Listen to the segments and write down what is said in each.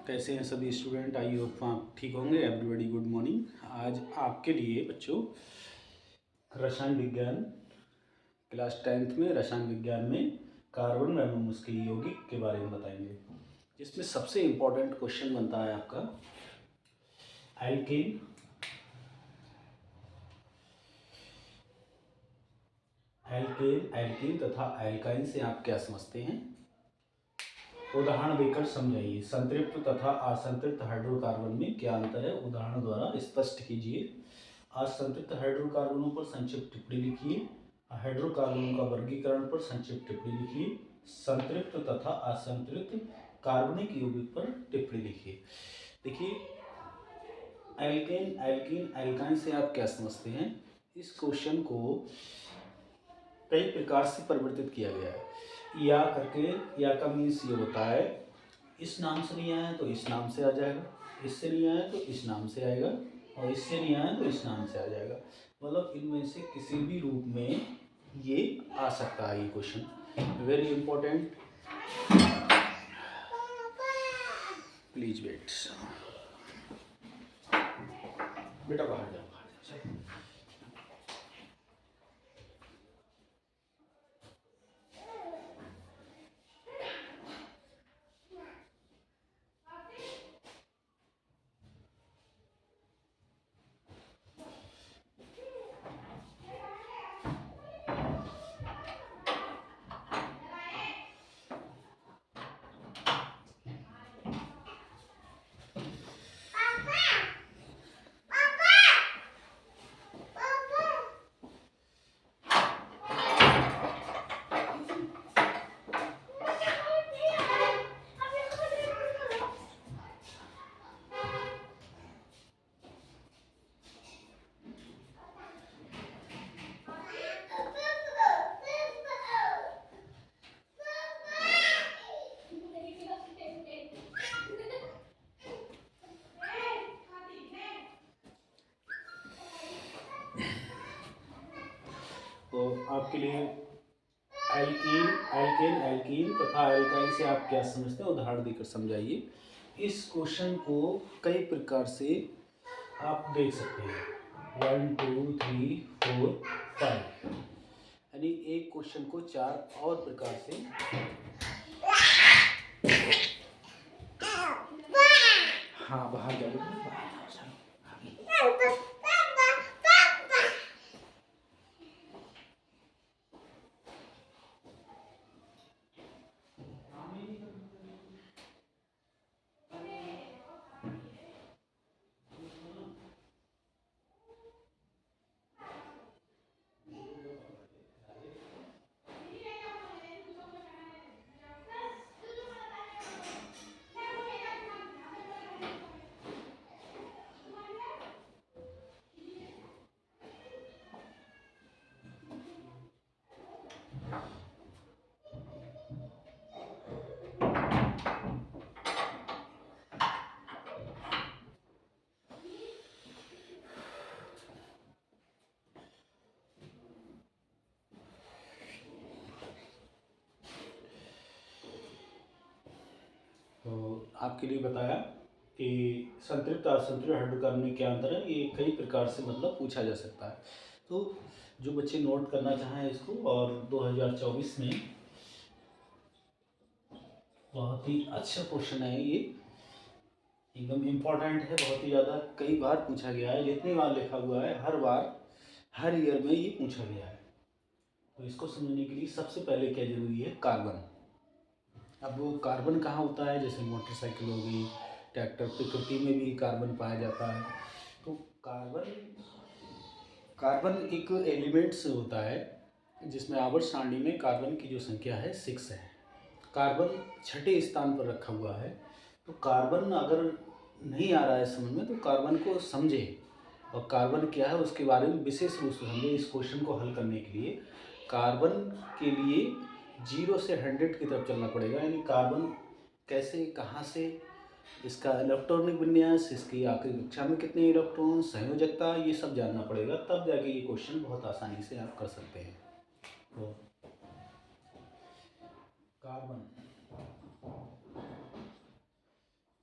कैसे हैं सभी स्टूडेंट। आई होप आप ठीक होंगे। Everybody good morning. आज आपके लिए बच्चों रसायन विज्ञान क्लास 10th में रसायन विज्ञान में कार्बन एवं उसके यौगिक के बारे में बताएंगे, जिसमें सबसे इम्पोर्टेंट क्वेश्चन बनता है आपका एल्केन, एल्केन तथा एल्काइन से आप क्या समझते हैं। उदाहरण देकर समझाइए। संतृप्त तथा असंतृप्त हाइड्रोकार्बन में क्या अंतर है, उदाहरण द्वारा स्पष्ट कीजिए। असंतृप्त हाइड्रोकार्बनों पर संक्षिप्त टिप्पणी लिखिए। हाइड्रोकार्बनों का वर्गीकरण पर संक्षिप्त टिप्पणी लिखिए। संतृप्त तथा असंतृप्त कार्बनिक यौगिक पर टिप्पणी लिखिए। देखिए, एल्केन, एल्कीन, एल्काइन से आप क्या समझते हैं। इस क्वेश्चन को कई प्रकार से परिवर्तित किया गया है। या करके, या का मीन्स ये होता है इस नाम से नहीं आया तो इस नाम से आ जाएगा, इससे नहीं आया तो इस नाम से आएगा, और इससे नहीं आया तो इस नाम से आ जाएगा। मतलब इनमें से किसी भी रूप में ये आ सकता है। ये question very important. Please wait बेटा, बाहर जाओ, बाहर जाओ। तो आपके लिए एल्कीन, एल्कीन तथा एल्काइन से आप क्या समझते हैं, उदाहरण देकर समझाइए। इस क्वेश्चन को कई प्रकार से आप देख सकते हैं। 1 2 3 4 5, यानी एक क्वेश्चन को 4 और प्रकार से। हाँ, बाहर जाओ, बाहर जाओ। तो आपके लिए बताया कि संतृप्त असंतृप्त हाइड्रोकार्बन में क्या अंतर है। ये कई प्रकार से मतलब पूछा जा सकता है। तो जो बच्चे नोट करना चाहें इसको, और 2024 में बहुत ही अच्छा क्वेश्चन है ये, एकदम इम्पोर्टेंट है, बहुत ही ज़्यादा कई बार पूछा गया है। जितनी बार लिखा हुआ है हर बार, हर ईयर में ये पूछा गया है। तो इसको समझने के लिए सबसे पहले क्या जरूरी है, कार्बन। अब वो कार्बन कहाँ होता है, जैसे मोटरसाइकिल हो गई, ट्रैक्टर, प्रकृति में भी कार्बन पाया जाता है। तो कार्बन, कार्बन एक एलिमेंट से होता है जिसमें आवर्त सारणी में कार्बन की जो संख्या है 6 है। कार्बन छठे स्थान पर रखा हुआ है। तो कार्बन अगर नहीं आ रहा है समझ में, तो कार्बन को समझे और कार्बन क्या है उसके बारे में विशेष रूप से समझे। इस क्वेश्चन को हल करने के लिए कार्बन के लिए 0 से 100 की तरफ चलना पड़ेगा, यानी कार्बन कैसे, कहाँ से, इसका इलेक्ट्रॉनिक विन्यास, इसकी आखिरी कक्षा में कितने इलेक्ट्रॉन, संयोजकता, ये सब जानना पड़ेगा, तब जाके ये क्वेश्चन बहुत आसानी से आप कर सकते हैं। तो कार्बन,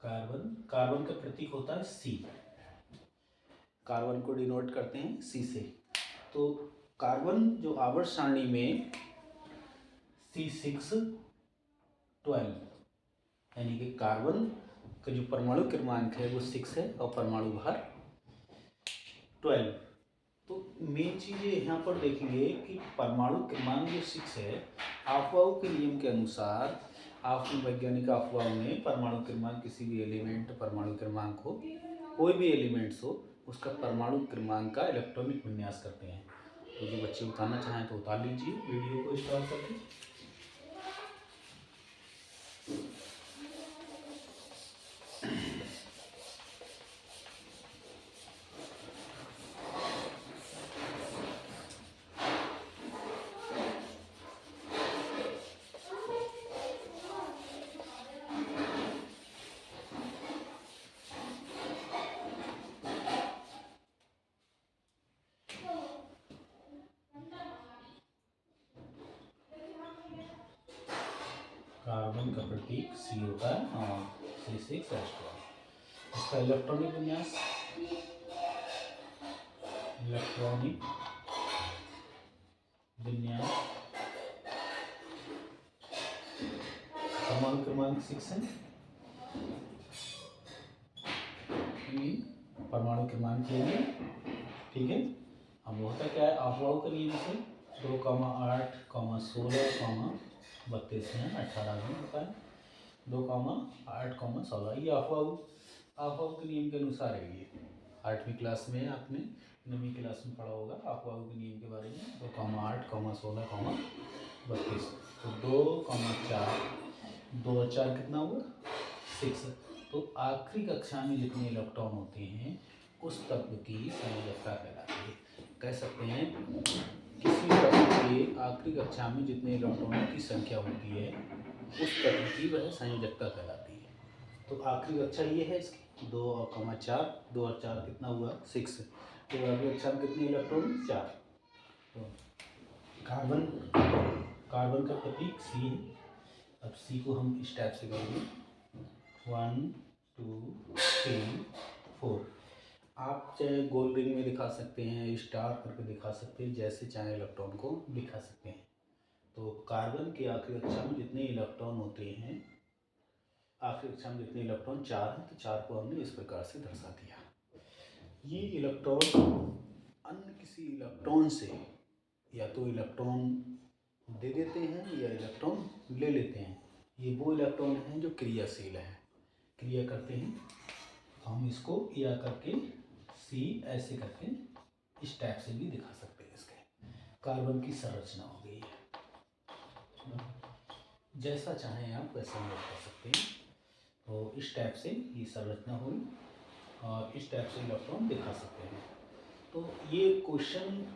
कार्बन, कार्बन का प्रतीक होता है C। कार्बन को डिनोट करते हैं C से। तो कार्बन जो आवर्त सारणी में C612, यानी कि कार्बन का जो परमाणु क्रमांक है वो 6 है और परमाणु भार 12। तो मेन चीज़ ये यहाँ पर देखेंगे कि परमाणु क्रमांक जो 6 है, अफवाहों के नियम के अनुसार, वैज्ञानिक अफवाहों में परमाणु क्रमांक किसी भी एलिमेंट, परमाणु क्रमांक हो, कोई भी एलिमेंट्स हो, उसका परमाणु क्रमांक का इलेक्ट्रॉनिक विन्यास करते हैं। तो जो बच्चे उतारना चाहें तो उतार लीजिए वीडियो को स्टॉप करके। कार्बन का प्रतीक C होता है और C6H12। इसका इलेक्ट्रॉनिक विन्यास, इलेक्ट्रॉनिक विन्यास, परमाणु क्रमांक 6 है, परमाणु क्रमांक के लिए, ठीक है। अब होता क्या है, अफवाहों के नियम से 2,8, 16, 32 में 18 में होता है, 2,8, 16। ये अफवाहों के नियम के अनुसार है। ये 8वीं क्लास में आपने 9वीं क्लास में पढ़ा होगा अफवाहों के नियम के बारे में। 2,8, 16, 32। तो 2,4, 2 और 4 कितना हुआ 6। तो आखिरी कक्षा में जितने इलेक्ट्रॉन होते हैं उस तत्व की संयोजकता कहलाती है। कह सकते हैं किसी तत्व के आखिरी कक्षा में जितने इलेक्ट्रॉनों की संख्या होती है उस तत्व की वह संयोजकता कहलाती है। तो आखिरी कक्षा ये है इसकी 2 और 4, 2 और 4 कितना हुआ 6। तो आखिरी कक्षा में कितने इलेक्ट्रॉन 4। तो कार्बन का प्रतीक C है। अब C को हम इस टाइप से करेंगे 1, 2, 3, 4। आप चाहे गोल रिंग में दिखा सकते हैं, स्टार करके दिखा सकते हैं, जैसे चाहे इलेक्ट्रॉन को दिखा सकते हैं। तो कार्बन के आखिरी कक्षा में जितने इलेक्ट्रॉन होते हैं, आखिरी कक्षा में जितने इलेक्ट्रॉन 4 हैं, तो 4 को हमने इस प्रकार से दर्शा दिया। ये इलेक्ट्रॉन अन्य किसी इलेक्ट्रॉन से या तो इलेक्ट्रॉन दे देते हैं या इलेक्ट्रॉन ले लेते हैं। ये वो इलेक्ट्रॉन हैं जो क्रियाशील हैं, क्रिया करते हैं। हम इसको या करके C ऐसे करके इस टाइप से भी दिखा सकते हैं। इसके कार्बन की संरचना हो गई है, जैसा चाहें आप वैसा नोट कर सकते हैं। तो इस टाइप से ये संरचना हुई और इस टाइप से इलेक्ट्रॉन दिखा सकते हैं। तो ये क्वेश्चन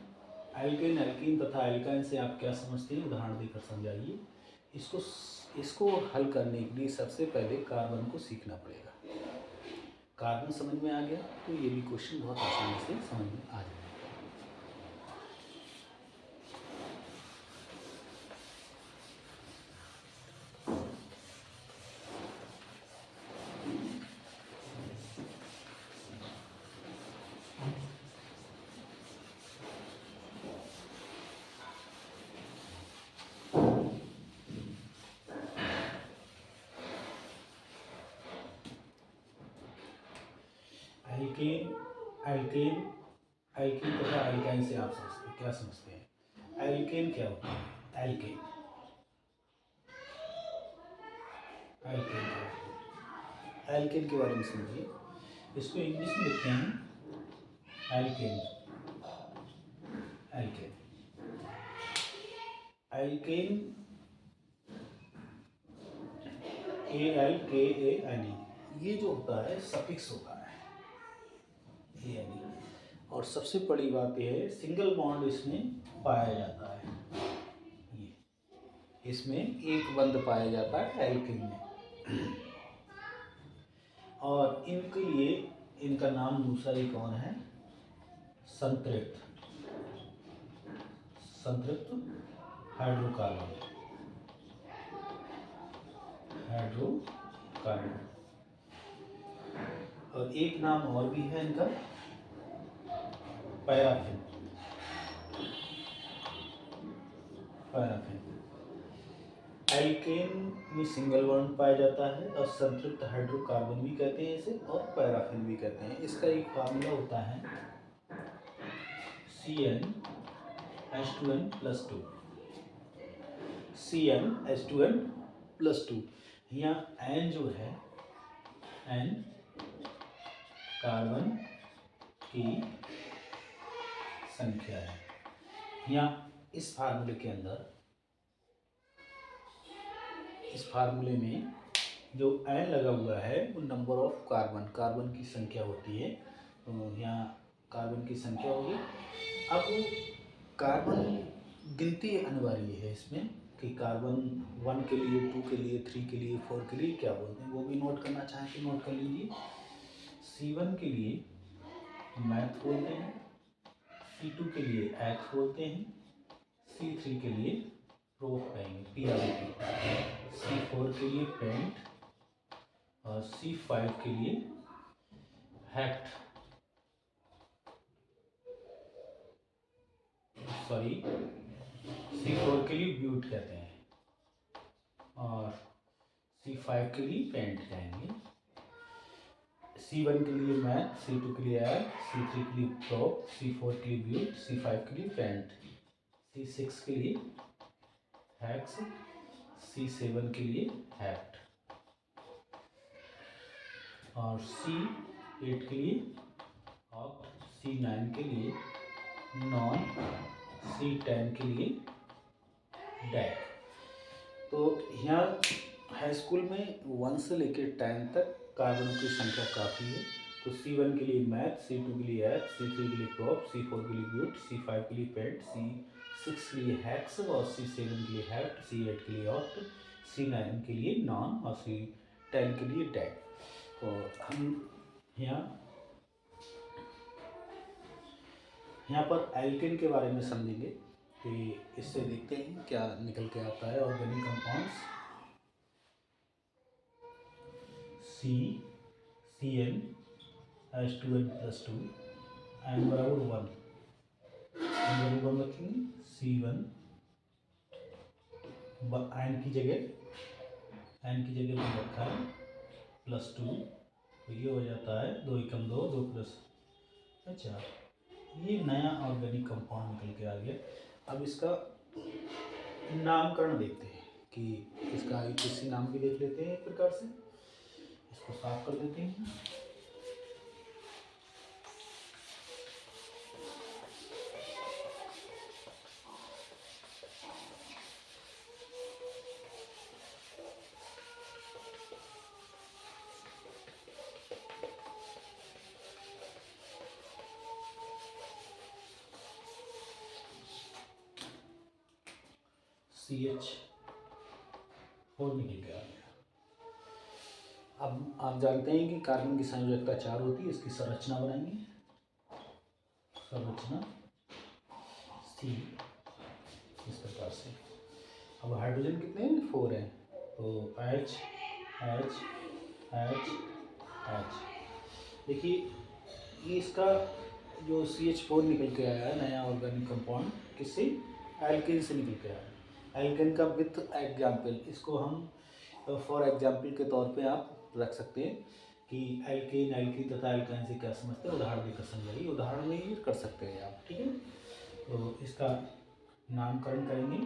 एल्केन, एल्कीन तथा एल्काइन से आप क्या समझते हैं, उदाहरण देकर समझाइए। इसको हल करने के लिए सबसे पहले कार्बन को सीखना पड़ेगा। कार्बन समझ में आ गया तो ये भी क्वेश्चन बहुत आसानी से समझ में आ जाएगा। एल्केन, एल्केन, एल्कीन तथा एल्काइन से आप क्या समझते हैं? एल्केन क्या होता है? एल्केन, एल्केन क्या होता है? एल्केन के बारे में समझिए। इसको इंग्लिश में लिखते हैं एल्केन। एल्केन, एल्केन ALKANE, ये जो होता है सफिक्स होता है ANE। और सबसे बड़ी बात यह है सिंगल बॉन्ड इसमें पाया जाता है। ये इसमें एक बंध पाया जाता है एल्केन में। और इनके लिए इनका नाम दूसरा एक और है संतृप्त, संतृप्त हाइड्रोकार्बन, हाइड्रोकार्बन। और एक नाम और भी है इनका, पैराफिन। पैराफिन एल्केन में सिंगल बॉन्ड पाया जाता है और संतृप्त हाइड्रोकार्बन भी कहते हैं इसे, और पैराफिन भी कहते हैं। इसका एक फार्मूला होता है CnH2n+2। CnH2n+2। यहाँ N जो है, N कार्बन की संख्या है। यहाँ इस फार्मूले के अंदर, इस फार्मूले में जो N लगा हुआ है वो नंबर ऑफ कार्बन की संख्या होती है। तो यहाँ कार्बन की संख्या होगी। अब कार्बन गिनती अनिवार्य है इसमें कि कार्बन 1 के लिए, 2 के लिए, 3 के लिए, 4 के लिए क्या बोलते हैं, वो भी नोट करना चाहें तो नोट कर लीजिए। C1 के लिए मैथ बोलते हैं, C2 के लिए एथ बोलते हैं, C3 के लिए प्रोप कहेंगे, PRP, C4 के लिए पेंट और C5 के लिए हेक्ट, सॉरी C4 के लिए ब्यूट कहते हैं और C5 के लिए पेंट कहेंगे। C1 के लिए मैथ, C2 के लिए एथ, C3 के लिए प्रोप, C4 के लिए ब्यूट, C5 के लिए पेंट, C6 के लिए हेक्स, C7 के लिए हेक्ट और C8 के लिए ऑक्ट, C9 के लिए नॉन, C10 के लिए डैक। तो यहाँ हाई स्कूल में 1 से लेकर 10 तक कार्बनों की संख्या काफ़ी है। तो C1 के लिए मैथ, C2 के लिए एथ, C3 के लिए प्रोप, C4 के लिए ब्यूट, C5 के लिए पेंट, C6 के लिए हेक्स और C7 के लिए हेक्ट, C8 के लिए ऑक्ट, C9 के लिए नॉन और C10 के लिए डैक। तो हम यहाँ पर एल्केन के बारे में समझेंगे कि इससे देखते हैं क्या निकल के आता है। ऑर्गेनिक कंपाउंड्स CnH2n+2 N बराबर 1, N बराबर 1 रखेंगे। C1 N की जगह पर रखा है +2, तो ये हो जाता है 2 एकम 2, 2 प्लस 4। ये नया ऑर्गेनिक कंपाउंड निकल के आ गया। अब इसका नामकरण देखते हैं कि इसका IUPAC नाम भी देख लेते हैं। एक प्रकार से इसको साफ कर देते हैं। CH4 निकल के आ गया। अब आप जानते हैं कि कार्बन की संयोजकता 4 होती है। इसकी संरचना बनाएंगे। संरचना C इस प्रकार से। अब हाइड्रोजन कितने हैं? 4 हैं। तो H H H H। देखिए ये इसका जो CH4 निकल के आया है नया ऑर्गेनिक कंपाउंड, किससे? एल्केन से निकल के आया है। एल्केन का विथ एग्जाम्पल, इसको हम फॉर एग्जाम्पल के तौर पे आप रख सकते हैं कि एल्केन, एल्कीन तथा एल्काइन से क्या समझते हैं, उदाहरण देकर समझाइए। उदाहरण में ये कर सकते हैं आप, ठीक है। तो इसका नामकरण करेंगे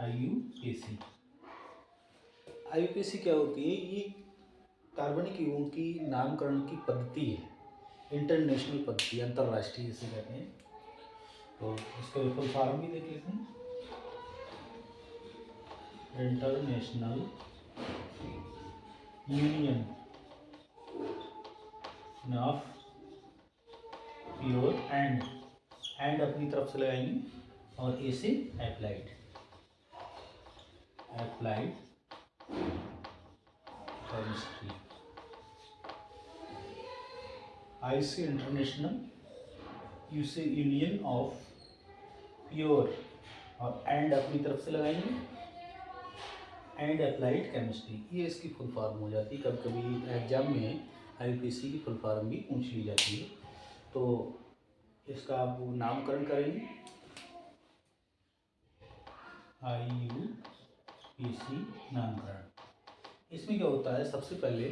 IUPAC। IUPAC क्या होती है? ये कार्बनिक युग्मों की नामकरण की पद्धति है, इंटरनेशनल पद्धति, अंतर्राष्ट्रीय जिसे कहते हैं। तो इसका फुल फॉर्म भी देख लेते हैं। International union of pure and अपनी तरफ से लगाएंगे और ए से एप्लाइड केमिस्ट्री। आई से इंटरनेशनल, यू से यूनियन ऑफ प्योर और एंड अपनी तरफ से लगाएंगे एंड अप्लाइड केमिस्ट्री। ये इसकी फुल फॉर्म हो जाती है। कभी कभी एग्जाम में IUPAC की फुल फॉर्म भी पूछ ली जाती है। तो इसका आप नामकरण करेंगे, IUPAC नामकरण। इसमें क्या होता है, सबसे पहले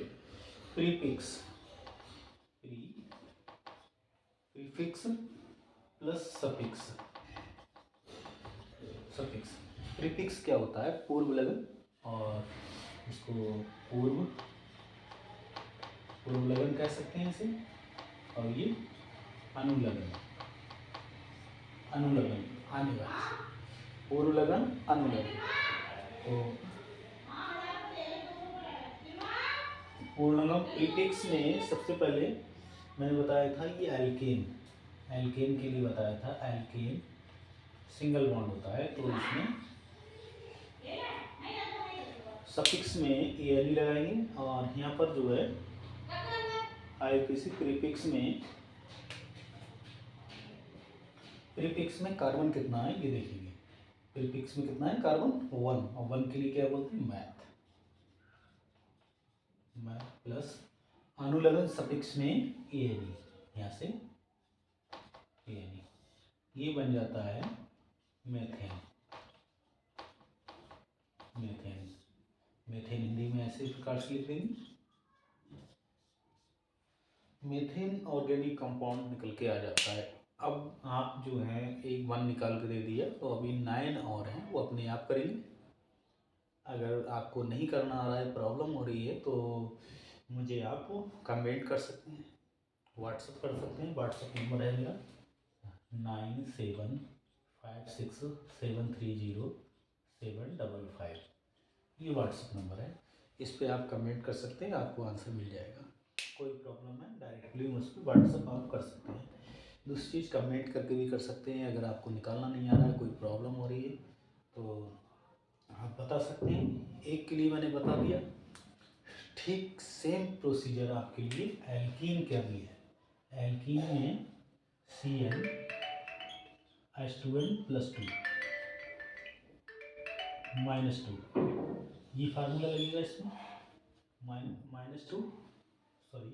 प्रीफिक्स प्लस सफिक्स। प्रीफिक्स क्या होता है, पूर्व लगन, और इसको पूर्व लगन कह सकते हैं इसे, और ये अनुलगन आने वाली पूर्व लगन अनुलगन। तो पूर्ण लगन प्रीफिक्स में सबसे पहले मैंने बताया था ये एल्केन के लिए बताया था। एल्केन सिंगल बॉन्ड होता है, तो इसमें सफिक्स में एन लगाएंगे, और यहाँ पर जो है IUPAC प्रीफिक्स में कार्बन कितना है ये देखेंगे। प्रीफिक्स में कितना है, कार्बन 1, और 1 के लिए क्या बोलते हैं, मैथ प्लस अनुलगन सफिक्स में एन, यहाँ से एन, ये बन जाता है मेथेन। मेथेन हिंदी में ऐसे प्रकार से लिख देंगे। मेथेन ऑर्गेनिक कंपाउंड निकल के आ जाता है। अब आप जो है एक 1 निकाल के दे दिया, तो अभी 9 और हैं, वो अपने आप करेंगे। अगर आपको नहीं करना आ रहा है, प्रॉब्लम हो रही है, तो मुझे आप कमेंट कर सकते हैं, व्हाट्सअप कर सकते हैं। व्हाट्सअप नंबर है मेरा 9756730755। ये व्हाट्सअप नंबर है, इस पर आप कमेंट कर सकते हैं, आपको आंसर मिल जाएगा। कोई प्रॉब्लम है डायरेक्टली मुझ पर व्हाट्सअप आप कर सकते हैं। दूसरी चीज़, कमेंट करके भी कर सकते हैं। अगर आपको निकालना नहीं आ रहा है, कोई प्रॉब्लम हो रही है, तो आप बता सकते हैं। एक के लिए मैंने बता दिया, ठीक सेम प्रोसीजर आपके लिए एल्कीन का भी है। एल्कीन में CnH2n+2 -2, ये फार्मूला लगेगा इसमें, -2, सॉरी,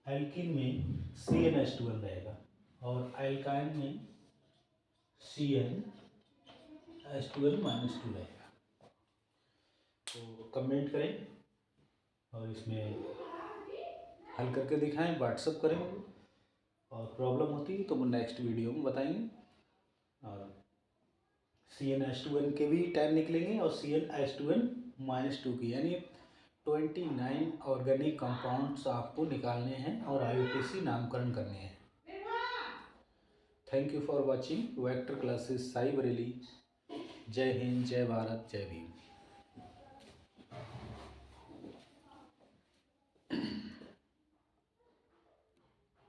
एल्कीन में CnH2n रहेगा, और एल्काइन में CnH2n-2 रहेगा। तो कमेंट करें, और इसमें हल करके दिखाएं, व्हाट्सअप करें, और प्रॉब्लम होती है तो वो नेक्स्ट वीडियो में बताएंगे। और CnH2n के भी 10 निकलेंगे, और CnH2n-2 की, यानी 29 ऑर्गेनिक कंपाउंड्स आपको निकालने हैं और IUPAC नामकरण करने हैं। Thank you for watching vector classes Sai Bareilly. जय हिंद, जय भारत, जय भीम।